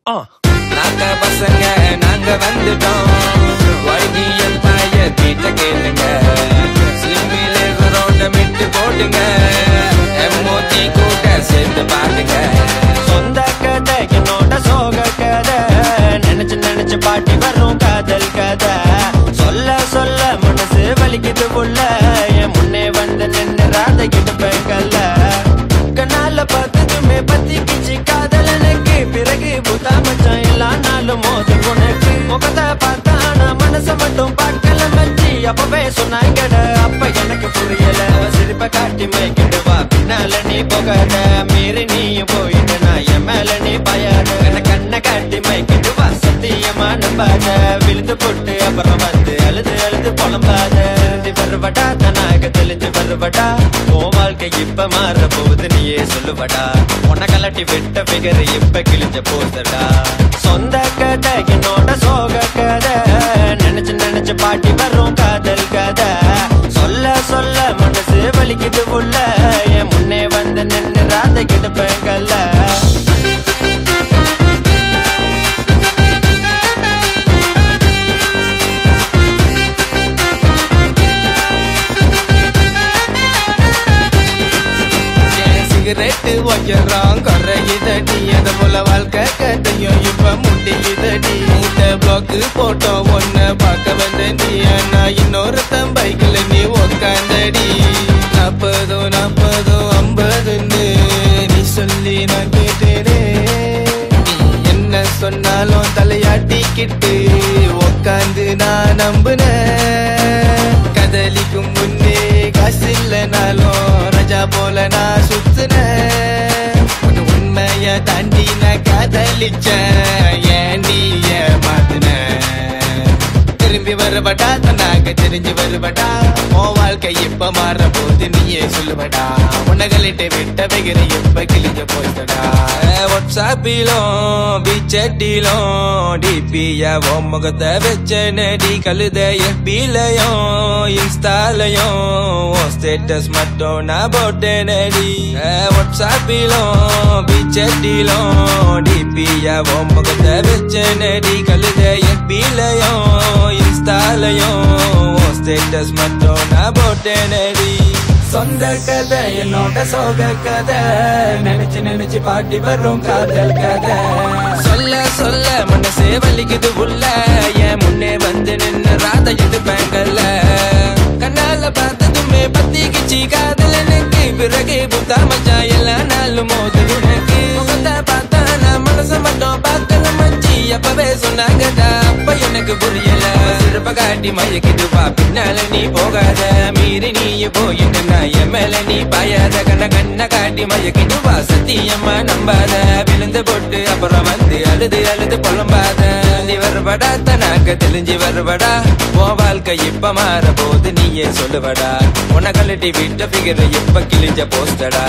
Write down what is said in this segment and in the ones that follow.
நாங்க பசங்க நாங்க வந்துட்டோம் YDM பாய பீட்ட கேளுங்க சிம்மிலே ரோட மிட்டு போடுங்க MOT கூட சேர்ந்து பாடுங்க சொந்த கதை என்னோட சோக கதை நினைச்சு நினைச்சு பாட்டி வரும் காதல் கதை சொல்ல சொல்ல மனசு வலிக்குது உள்ள என் முன்னே வந்து நின்று ராத கிடுப்பேங்கல்ல கண்ணால பார்த்ததுமே பத்திக்கிச்சு காதல் எனக்கு பிறகு புத்தா மச்சான் எல்லா நாளும் மோது உனக்கு முகத்தை பார்த்தானா மனசை மட்டும் பார்க்கல மச்சி அப்பவே சொன்னாங்கட அப்ப எனக்கு புரியல சிரிப்ப காட்டி மைக்கிடுவா பின்னால நீ போகாத மீறி நீயும் போயிட்டு நான் என் மேல நீ பயாடு கண்ணை காட்டி மைக்கிடுவா சத்தியமா நம்பாத விழுந்து போட்டு அப்புறம் வந்து அழுது அழுது புலம்பாத வருவடா தனாக தெளிஞ்சு வருவடா உன் வாழ்க்கை இப்ப மாற போகுது நீயே சொல்லுவடா உன்னை கலட்டி விட்ட பிகர் இப்ப கிழிஞ்ச போதடா சொந்த கதை என்னோட சோக கதை நினைச்சு நினைச்சு பாட்டி வரும் காதல் கதை சொல்ல சொல்ல மனசு வலிக்குது உள்ள என் முன்னே வந்து நின்று ராத கிடுப்பேங்கல்ல சிகரெட்டு வைக்கிறான் கரையுதடி அது போல வாழ்க்கை கதையும் இப்ப முடியுதடி மூட்டை பிளாக்கு போட்டோம் ஒன்ன பார்க்க வந்தடி நான் இன்னொருத்தன் பைக்கில் நீ உக்காந்தடி 40 40 50 நீ சொல்லி நான் கேட்டேனே என்ன சொன்னாலும் தலையாட்டிக்கிட்டு உக்காந்து நான் நம்புனேன் கதலிக்கும் முன்னே காசு இல்லைனாலும் ரஜா போல நான் சுத்துனேன் உண்மைய தாண்டி நான் காதலிச்சேன் ஏன் நீ ஏமாத்துனேன் திரும்பி வருவடா தன்னாக தெரிஞ்சு வருவடா உன் வாழ்க்கை இப்ப மாற போது நீயே சொல்லுவடா உனகளிட்டு விட்ட வெகிற இப்ப கிழிஞ்ச போய்தடா வாட்ஸ்அப்பிலும் பிச்சட்டிலும் டிபியா உன் முகத்தை வச்ச நடி கழுத FBலயும் இன்ஸ்டாலயும் உன் ஸ்டேட்டஸ் மட்டும் நான் போட்டேன் நடி வாட்ஸ்அப்பிலும் பிச்சட்டிலும் டிபியா உன் முகத்தை வச்ச நடி கழுத FBலயும் இன்ஸ்டாலயும் உன் ஸ்டேட்டஸ் மட்டும் நான் போட்டேன் நடி சொந்த கதை என்னோட சோக கதை நினைச்சு நினைச்சு பாட்டி வரும் காதல் கதை சொல்ல சொல்ல மனசே வலிக்குது உள்ள என் முன்னே வந்து நின்று ராத எடுப்பேங்கல்ல கண்ணால பார்த்ததுமே பத்திக்கிச்சு காதல் எனக்கு பிறகு புத்தா மச்சான் எல்லா நாளும் மோது உனக்கு முகத்தை பார்த்தா நான் மனசை மட்டும் பார்க்கல மச்சி அப்பவே சொன்னாங்கடா அப்ப எனக்கு புரியல சிறப்ப காட்டி மயக்கிடுவா பின்னால நீ போகாத மீறி நீயும் போயிட்டு நான் என் மேல நீ பாயாத கண்ணை காட்டி மயக்கிடுவா சத்தியம்மா நம்பாத விழுந்து போட்டு அப்புறம் வந்து அழுது அழுது புலம்பாத நீ வருவடா தனாக்க தெளிஞ்சு வருவடா உன் வாழ்க்கை இப்ப மாற போது நீயே சொல்லுவடா உன கழட்டி விட்ட பிகர் இப்ப கிழிஞ்ச போஸ்டடா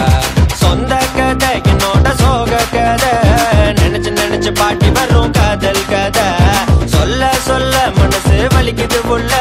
சொந்த கதை என்னோட சோக கதை நினைச்சு நினைச்சு பாட்டி வரும் காதல் கதை சொல்ல சொல்ல மனசு வலிக்குது உள்ள